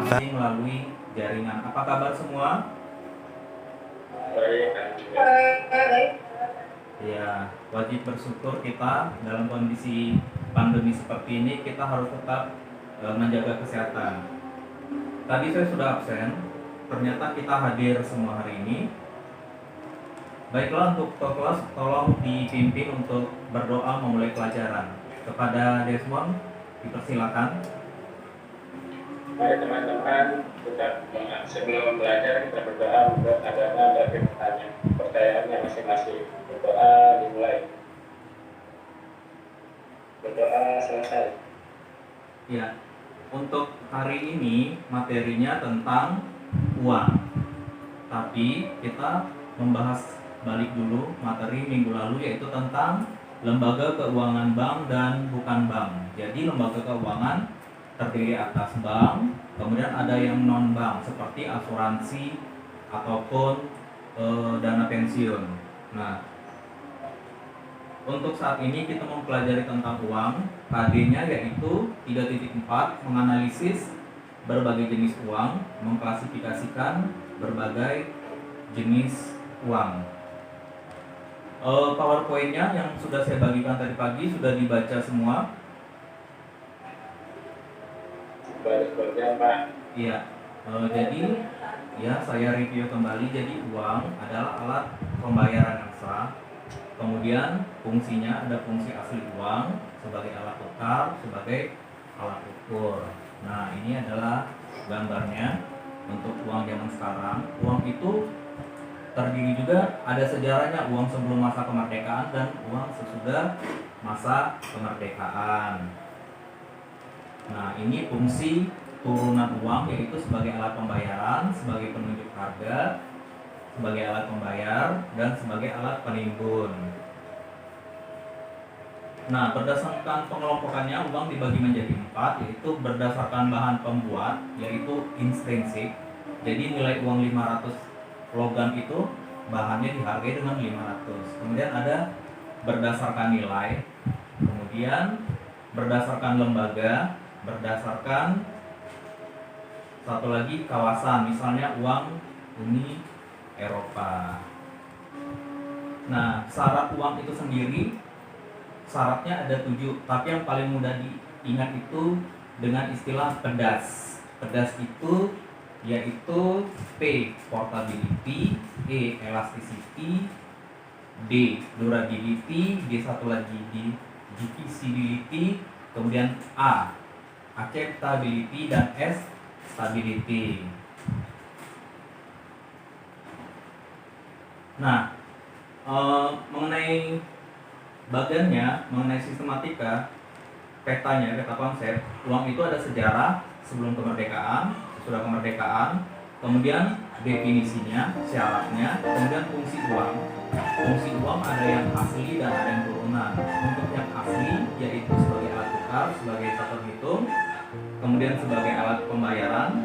melalui jaringan. Apa kabar semua? Baik. Ya, wajib bersyukur kita dalam kondisi pandemi seperti ini kita harus tetap menjaga kesehatan. Tadi saya sudah absen, ternyata kita hadir semua hari ini. Baiklah, untuk kelas tolong dipimpin untuk berdoa memulai pelajaran. Kepada Desmond, dipersilakan. Mari teman-teman, kita sebelum belajar kita berdoa untuk agama dan kepercayaannya masing-masing. Berdoa dimulai. Berdoa selesai. Ya, untuk hari ini materinya tentang uang. Tapi kita membahas balik dulu materi minggu lalu, yaitu tentang lembaga keuangan bank dan bukan bank. Jadi lembaga keuangan terdiri atas bank, kemudian ada yang non bank seperti asuransi ataupun dana pensiun. Nah, untuk saat ini kita mempelajari tentang uang. KD-nya yaitu 3.4 menganalisis berbagai jenis uang, mengklasifikasikan berbagai jenis uang. PowerPoint-nya yang sudah saya bagikan tadi pagi sudah dibaca semua. Pak. Iya, jadi ya saya review kembali. Jadi uang adalah alat pembayaran yang sah. Kemudian fungsinya ada fungsi asli uang sebagai alat tukar, sebagai alat ukur. Nah, ini adalah gambarnya untuk uang zaman sekarang. Uang itu terdiri juga ada sejarahnya, uang sebelum masa kemerdekaan dan uang sesudah masa kemerdekaan. Nah, ini fungsi turunan uang, yaitu sebagai alat pembayaran, sebagai penunjuk harga, sebagai alat pembayar, dan sebagai alat penimbun. Nah, berdasarkan pengelompokannya, uang dibagi menjadi 4, yaitu berdasarkan bahan pembuat, yaitu intrinsik. Jadi nilai uang 500 logam itu bahannya dihargai dengan 500. Kemudian ada berdasarkan nilai, kemudian berdasarkan lembaga, berdasarkan satu lagi kawasan, misalnya uang Uni Eropa. Nah, syarat uang itu sendiri syaratnya ada 7, tapi yang paling mudah diingat itu dengan istilah pedas. Pedas itu yaitu P portability, E elasticity, D durability, D satu lagi divisibility, kemudian A acceptability, dan S stability. Nah, mengenai bagiannya, mengenai sistematika, petanya, peta konsep, uang itu ada sejarah sebelum kemerdekaan, sesudah kemerdekaan, kemudian definisinya, syaratnya, kemudian fungsi uang. Fungsi uang ada yang asli dan ada yang turunan. Untuk yang asli yaitu sebagai alat tukar, sebagai satu hitung, kemudian sebagai alat pembayaran,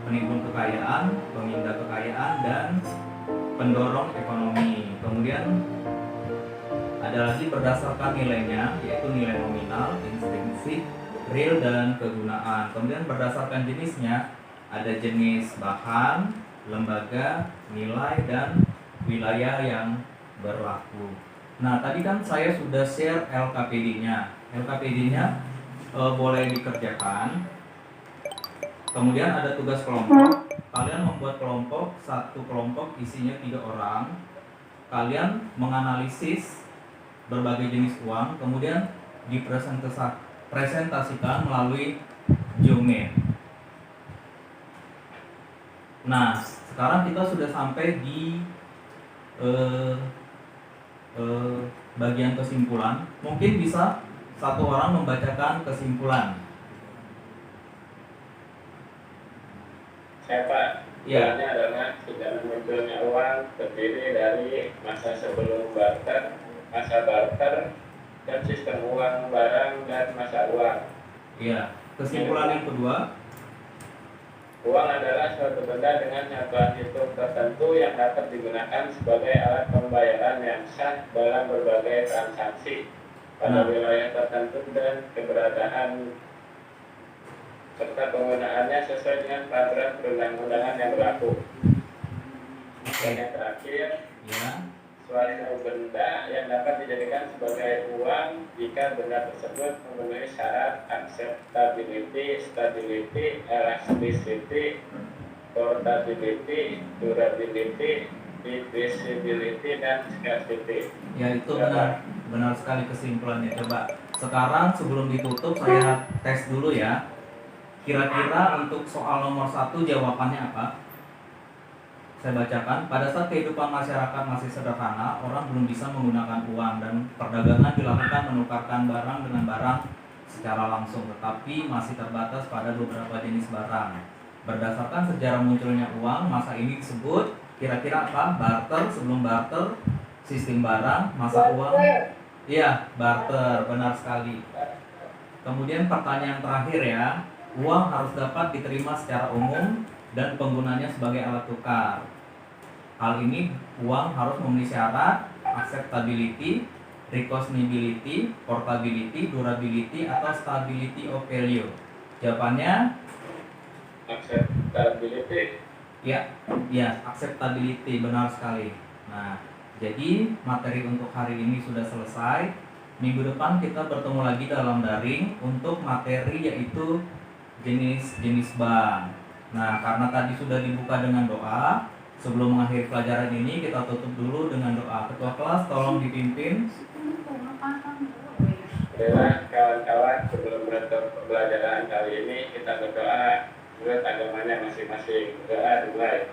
penimbun kekayaan, pemindah kekayaan, dan pendorong ekonomi. Kemudian ada lagi berdasarkan nilainya, yaitu nilai nominal, intrinsik, real, dan kegunaan. Kemudian berdasarkan jenisnya, ada jenis bahan, lembaga, nilai, dan wilayah yang berlaku. Nah, tadi kan saya sudah share LKPD-nya. LKPD-nya boleh dikerjakan. Kemudian ada tugas kelompok. Kalian membuat kelompok, satu kelompok isinya 3 orang. Kalian menganalisis berbagai jenis uang, kemudian dipresentasikan melalui Zoom-in. Nah, sekarang kita sudah sampai di bagian kesimpulan. Mungkin bisa satu orang membacakan kesimpulan. Pak. Ya. Ini adalah tidak munculnya uang terdiri dari masa sebelum barter, masa barter, dan sistem uang barang, dan masa uang. Iya. Kesimpulan yang kedua, uang adalah suatu benda dengan satuan hitung tertentu yang dapat digunakan sebagai alat pembayaran yang sah dalam berbagai transaksi pada wilayah tertentu dan keberadaan serta penggunaannya sesuai dengan peraturan perundang-undangan yang berlaku. Dan yang terakhir, Ya. suatu benda yang dapat dijadikan sebagai uang jika benda tersebut memenuhi syarat acceptability, stability, elasticity, portability, durability, divisibility, dan scarcity. Ya, itu benar sekali kesimpulannya. Coba sekarang sebelum ditutup saya tes dulu ya. Kira-kira untuk soal nomor 1 jawabannya apa? Saya bacakan, pada saat kehidupan masyarakat masih sederhana, orang belum bisa menggunakan uang dan perdagangan dilakukan menukarkan barang dengan barang secara langsung, tetapi masih terbatas pada beberapa jenis barang. Berdasarkan sejarah munculnya uang, masa ini disebut kira-kira apa? Barter, sebelum barter, sistem barang, masa uang. Iya, barter, benar sekali. Kemudian pertanyaan terakhir ya, uang harus dapat diterima secara umum dan penggunanya sebagai alat tukar. Hal ini uang harus memenuhi syarat acceptability, recognizability, portability, durability, atau stability of value. Jawabannya Acceptability. ya, acceptability, benar sekali. Nah, jadi materi untuk hari ini sudah selesai. Minggu depan kita bertemu lagi dalam daring untuk materi yaitu jenis-jenis bank. Nah, karena tadi sudah dibuka dengan doa, sebelum mengakhiri pelajaran ini kita tutup dulu dengan doa. Ketua kelas tolong dipimpin. Baiklah kawan-kawan, sebelum menutup pembelajaran kali ini kita berdoa menurut agamanya masing-masing. Doa dimulai.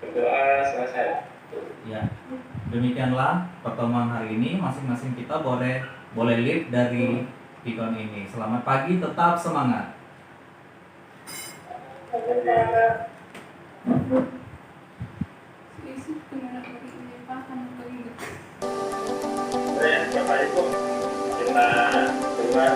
Berdoa selesai. Ya, demikianlah pertemuan hari ini. Masing-masing kita boleh lead dari pikon ini. Selamat pagi, tetap semangat. Bapak Ibu, kita keluar